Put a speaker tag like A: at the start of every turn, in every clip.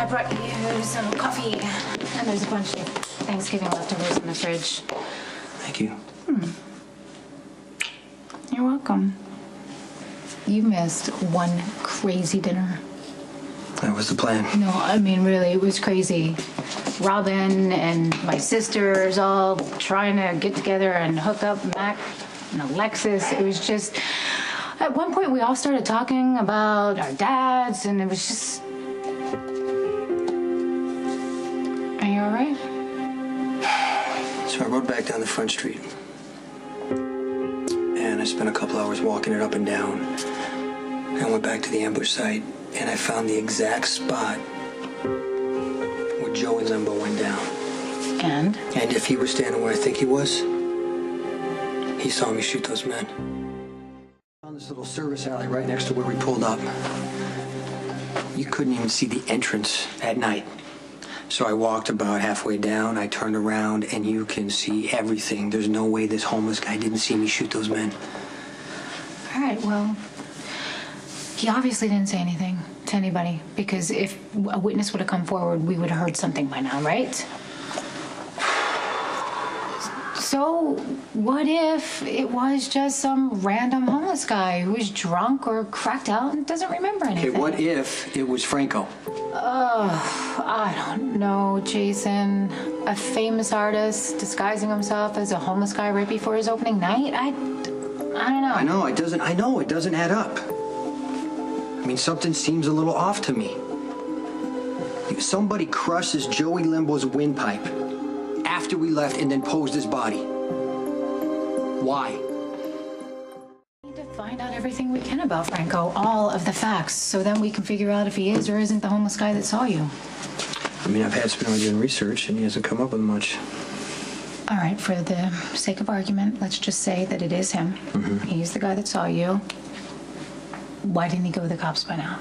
A: I brought you some coffee, and there's a bunch of Thanksgiving leftovers in the fridge.
B: Thank you.
A: You're welcome. You missed one crazy dinner.
B: That was the plan.
A: No, I mean, really, it was crazy. Robin and my sisters all trying to get together and hook up Mac and Alexis. It was just... At one point, we all started talking about our dads, and it was just... Are you all right?
B: So I rode back down the front street. And I spent a couple hours walking it up and down. I went back to the ambush site, and I found the exact spot where Joey Limbo went down.
A: And?
B: And if he was standing where I think he was, he saw me shoot those men. I found this little service alley right next to where we pulled up. You couldn't even see the entrance at night. So I walked about halfway down, I turned around, and you can see everything. There's no way this homeless guy didn't see me shoot those men.
A: All right, well, he obviously didn't say anything to anybody, because if a witness would have come forward, we would have heard something by now, right? So what if it was just some random homeless guy who was drunk or cracked out and doesn't remember anything?
B: Okay, what if it was Franco?
A: I don't know, Jason. A famous artist disguising himself as a homeless guy right before his opening night? I don't know.
B: I know, it doesn't add up. I mean, something seems a little off to me. Somebody crushes Joey Limbo's windpipe after we left and then posed his body. Why?
A: We need to find out everything we can about Franco, all of the facts, so then we can figure out if he is or isn't the homeless guy that saw you.
B: I mean, I've had Spinelli doing research and he hasn't come up with much.
A: All right, for the sake of argument, let's just say that it is him. Mm-hmm. He's the guy that saw you. Why didn't he go with the cops by now?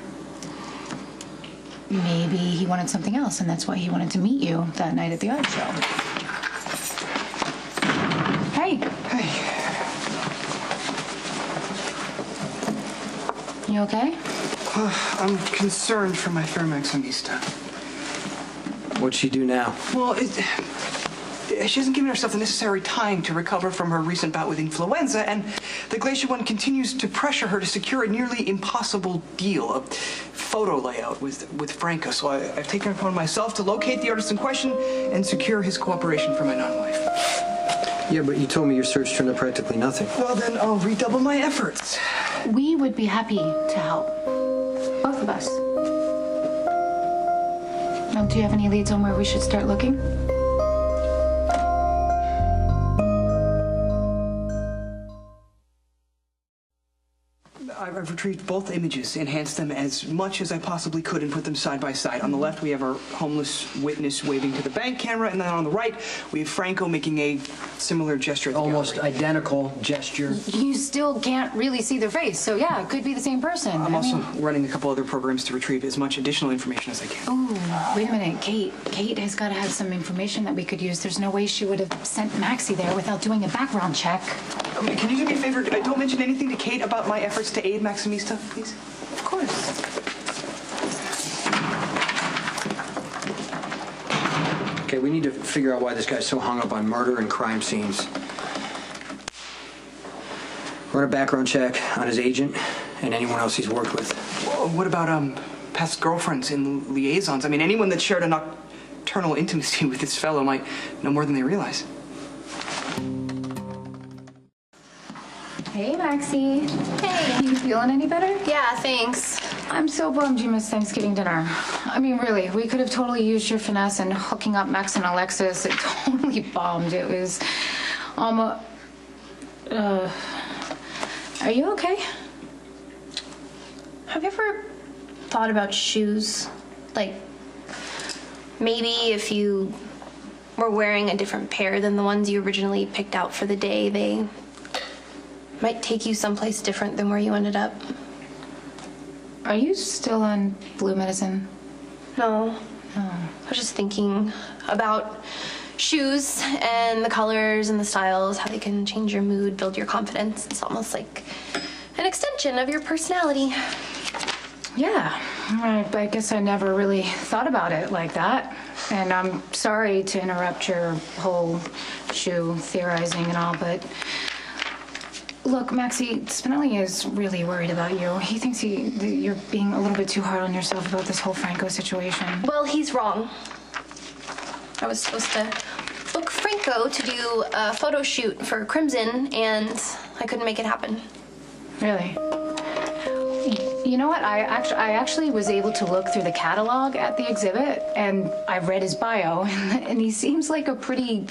A: Maybe he wanted something else, and that's why he wanted to meet you that night at the art show. Hey.
B: Hey.
A: You okay?
C: I'm concerned for my fair Maximista.
B: What'd she do now?
C: Well, she hasn't given herself the necessary time to recover from her recent bout with influenza, and the Glacier One continues to pressure her to secure a nearly impossible deal, a photo layout with Franco. So I've taken it upon myself to locate the artist in question and secure his cooperation for my non-wife.
B: Yeah, but you told me your search turned up practically nothing.
C: Well, then I'll redouble my efforts.
A: We would be happy to help. Both of us. Now, do you have any leads on where we should start looking?
C: I've retrieved both images, enhanced them as much as I possibly could, and put them side by side. On the left, we have our homeless witness waving to the bank camera, and then on the right, we have Franco making a similar gesture at the
B: Almost
C: gallery.
B: identical gesture.
A: You still can't really see their face, so yeah, it could be the same person.
C: I'm also running a couple other programs to retrieve as much additional information as I can.
A: Oh, wait a minute, Kate. Kate has got to have some information that we could use. There's no way she would have sent Maxie there without doing a background check.
C: Okay, can you do me a favor? Don't mention anything to Kate about my efforts to aid Maximista, please?
A: Of course.
B: Okay, we need to figure out why this guy's so hung up on murder and crime scenes. Run a background check on his agent and anyone else he's worked with.
C: Well, what about past girlfriends and liaisons? I mean, anyone that shared a nocturnal intimacy with this fellow might know more than they realize.
A: Hey, Maxie. Hey. You feeling any better?
D: Yeah, thanks.
A: I'm so bummed you missed Thanksgiving dinner. I mean, really, we could have totally used your finesse in hooking up Max and Alexis. It totally bombed. It was almost... Are you okay?
D: Have you ever thought about shoes? Like, maybe if you were wearing a different pair than the ones you originally picked out for the day, they might take you someplace different than where you ended up.
A: Are you still on blue medicine?
D: No.
A: No.
D: I was just thinking about shoes and the colors and the styles, how they can change your mood, build your confidence. It's almost like an extension of your personality.
A: Yeah. Right, but I guess I never really thought about it like that. And I'm sorry to interrupt your whole shoe theorizing and all, but look, Maxie, Spinelli is really worried about you. He thinks that you're being a little bit too hard on yourself about this whole Franco situation.
D: Well, he's wrong. I was supposed to book Franco to do a photo shoot for Crimson, and I couldn't make it happen.
A: Really? You know what? I actually was able to look through the catalog at the exhibit, and I read his bio, and he seems like a pretty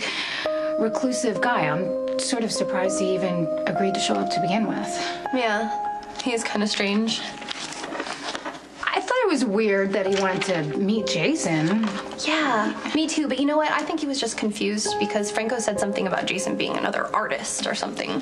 A: reclusive guy. I'm sort of surprised he even agreed to show up to begin with.
D: Yeah, he is kind of strange.
A: I thought it was weird that he wanted to meet Jason.
D: Yeah, me too. But you know what? I think he was just confused because Franco said something about Jason being another artist or something.